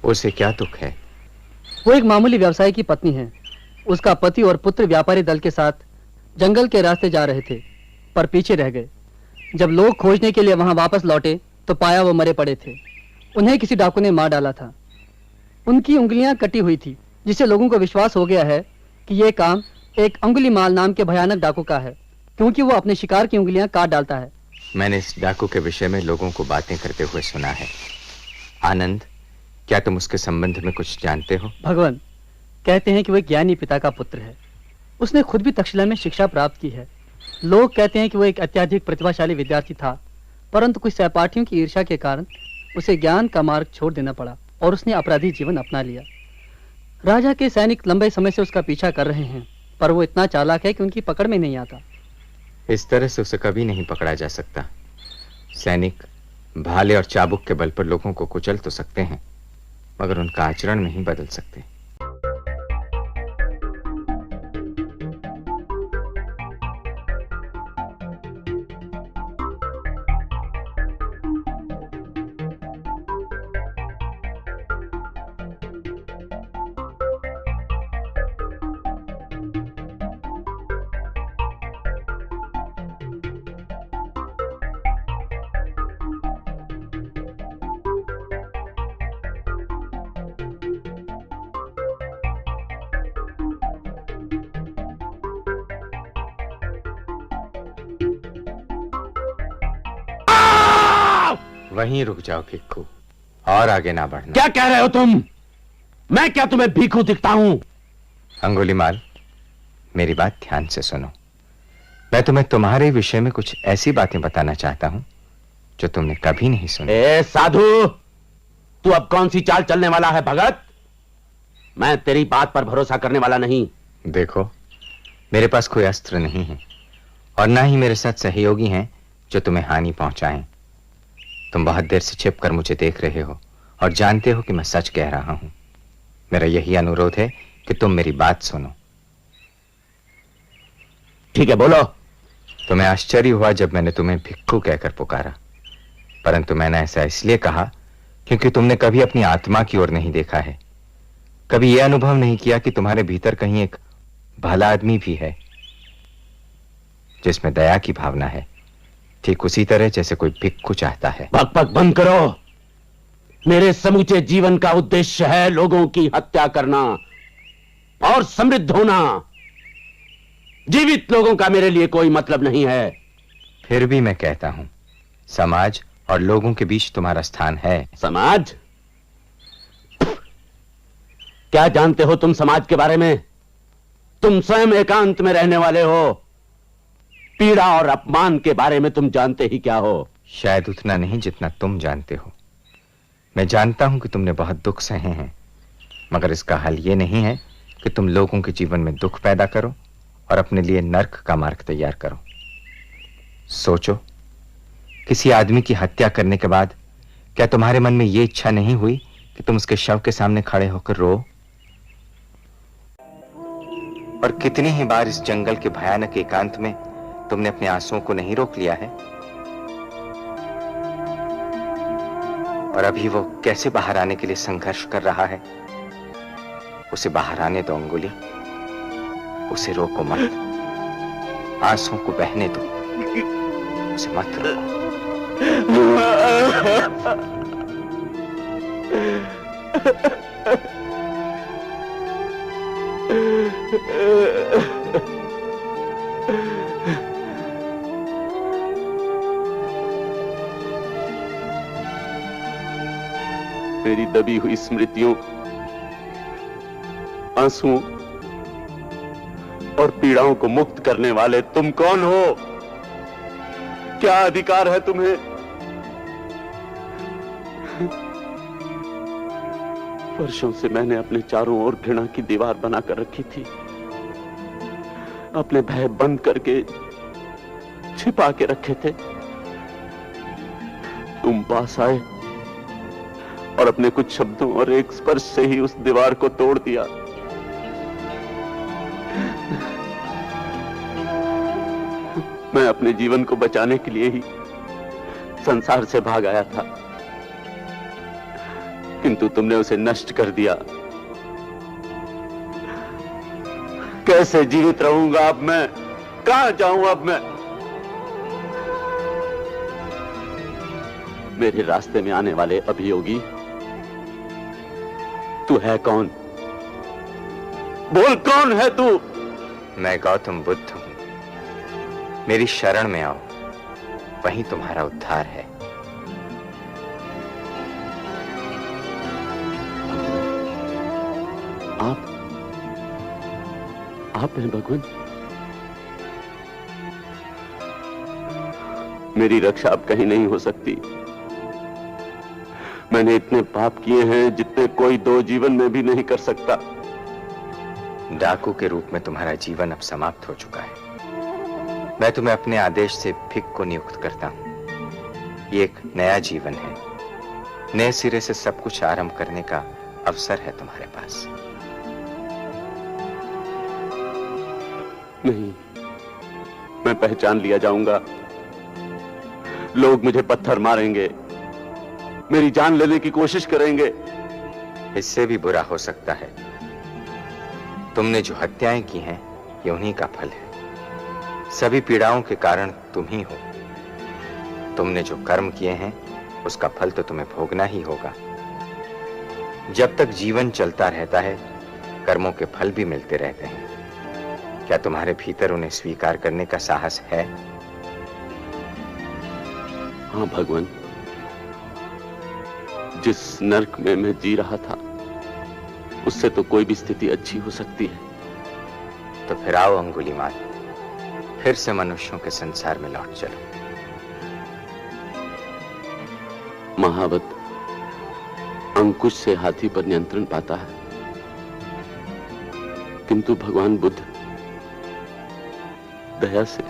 उसे क्या दुख है? वो एक मामूली व्यवसायी की पत्नी है। उसका पति और पुत्र व्यापारी दल के साथ जंगल के रास्ते जा रहे थे, पर पीछे रह गए। जब लोग खोजने के लिए वहां वापस लौटे तो पाया वो मरे पड़े थे। उन्हें किसी डाकू ने मार डाला था। उनकी उंगलियां कटी हुई थी, जिससे लोगों को विश्वास हो गया है कि ये काम एक अंगुलीमाल नाम के भयानक डाकू का है, क्योंकि वो अपने शिकार की उंगलियां काट डालता है। मैंने इस डाकू के विषय में लोगों को बातें करते हुए सुना है। आनंद, क्या तुम उसके संबंध में कुछ जानते हो? भगवान, कहते हैं कि वो एक ज्ञानी पिता का पुत्र है। उसने खुद भी तक्षशिला में शिक्षा प्राप्त की है। लोग कहते हैं कि वो एक अत्यधिक प्रतिभाशाली विद्यार्थी था, परंतु कुछ सहपाठियों की ईर्ष्या के कारण उसे ज्ञान का मार्ग छोड़ देना पड़ा और उसने अपराधी जीवन अपना लिया। राजा के सैनिक लंबे समय से उसका पीछा कर रहे हैं, पर वो इतना चालाक है कि उनकी पकड़ में नहीं आता। इस तरह से उसे कभी नहीं पकड़ा जा सकता। सैनिक भाले और चाबुक के बल पर लोगों को कुचल तो सकते हैं, मगर उनका आचरण नहीं बदल सकते। वहीं रुक जाओ भिक्खू, और आगे ना बढ़ना। क्या कह रहे हो तुम? मैं क्या तुम्हें भिक्खू दिखता हूं? अंगुलीमाल, मेरी बात ध्यान से सुनो। मैं तुम्हें तुम्हारे विषय में कुछ ऐसी बातें बताना चाहता हूं जो तुमने कभी नहीं सुनी। ए साधु, तू अब कौन सी चाल चलने वाला है भगत? मैं तेरी बात पर भरोसा करने वाला नहीं। देखो, मेरे पास कोई अस्त्र नहीं है और ना ही मेरे साथ सहयोगी हैं जो तुम्हें हानि पहुंचाएं। तुम बहुत देर से छिपकर मुझे देख रहे हो और जानते हो कि मैं सच कह रहा हूं। मेरा यही अनुरोध है कि तुम मेरी बात सुनो। ठीक है, बोलो। तुम्हें आश्चर्य हुआ जब मैंने तुम्हें भिक्खू कहकर पुकारा, परंतु मैंने ऐसा इसलिए कहा क्योंकि तुमने कभी अपनी आत्मा की ओर नहीं देखा है। कभी यह अनुभव नहीं किया कि तुम्हारे भीतर कहीं एक भला आदमी भी है जिसमें दया की भावना है, ठीक उसी तरह जैसे कोई भिक्खू चाहता है। बकबक बंद करो। मेरे समूचे जीवन का उद्देश्य है लोगों की हत्या करना और समृद्ध होना। जीवित लोगों का मेरे लिए कोई मतलब नहीं है। फिर भी मैं कहता हूं, समाज और लोगों के बीच तुम्हारा स्थान है। समाज? क्या जानते हो तुम समाज के बारे में? तुम स्वयं एकांत में रहने वाले हो। पीड़ा और अपमान के बारे में तुम जानते ही क्या हो? शायद उतना नहीं जितना तुम जानते हो। मैं जानता हूं कि तुमने बहुत दुख सहे हैं, मगर इसका हल यह नहीं है कि तुम लोगों के जीवन में दुख पैदा करो और अपने लिए नर्क का मार्ग तैयार करो। सोचो, किसी आदमी की हत्या करने के बाद क्या तुम्हारे मन में यह इच्छा नहीं हुई कि तुम उसके शव के सामने खड़े होकर रो? और कितनी ही बार इस जंगल के भयानक एकांत में तुमने अपने आंसुओं को नहीं रोक लिया है? और अभी वो कैसे बाहर आने के लिए संघर्ष कर रहा है। उसे बाहर आने दो अंगुली, उसे रोको मत। आंसुओं को बहने दो, उसे मत रोको। मेरी दबी हुई स्मृतियों, आंसुओं और पीड़ाओं को मुक्त करने वाले तुम कौन हो? क्या अधिकार है तुम्हें? वर्षों से मैंने अपने चारों ओर घृणा की दीवार बनाकर रखी थी, अपने भय बंद करके छिपा के रखे थे। तुम पास आए और अपने कुछ शब्दों और एक स्पर्श से ही उस दीवार को तोड़ दिया। मैं अपने जीवन को बचाने के लिए ही संसार से भाग आया था, किंतु तुमने उसे नष्ट कर दिया। कैसे जीवित रहूंगा अब मैं? कहां जाऊं अब मैं? मेरे रास्ते में आने वाले अभियोगी, तू है कौन? बोल, कौन है तू? मैं गौतम बुद्ध हूं। मेरी शरण में आओ, वहीं तुम्हारा उद्धार है। आप हैं भगवान? मेरी रक्षा अब कहीं नहीं हो सकती। मैंने इतने पाप किए हैं जितने कोई दो जीवन में भी नहीं कर सकता। डाकू के रूप में तुम्हारा जीवन अब समाप्त हो चुका है। मैं तुम्हें अपने आदेश से भिख को नियुक्त करता हूं। ये एक नया जीवन है। नए सिरे से सब कुछ आरंभ करने का अवसर है तुम्हारे पास। नहीं, मैं पहचान लिया जाऊंगा। लोग मुझे पत्थर मारेंगे, मेरी जान लेने की कोशिश करेंगे। इससे भी बुरा हो सकता है। तुमने जो हत्याएं की हैं, ये उन्हीं का फल है। सभी पीड़ाओं के कारण तुम ही हो। तुमने जो कर्म किए हैं, उसका फल तो तुम्हें भोगना ही होगा। जब तक जीवन चलता रहता है, कर्मों के फल भी मिलते रहते हैं। क्या तुम्हारे भीतर उन्हें स्वीकार करने का साहस है? हाँ भगवान, जिस नर्क में मैं जी रहा था, उससे तो कोई भी स्थिति अच्छी हो सकती है। तो फिर आओ अंगुलीमाल, फिर से मनुष्यों के संसार में लौट चलो। महावत अंकुश से हाथी पर नियंत्रण पाता है, किंतु भगवान बुद्ध दया से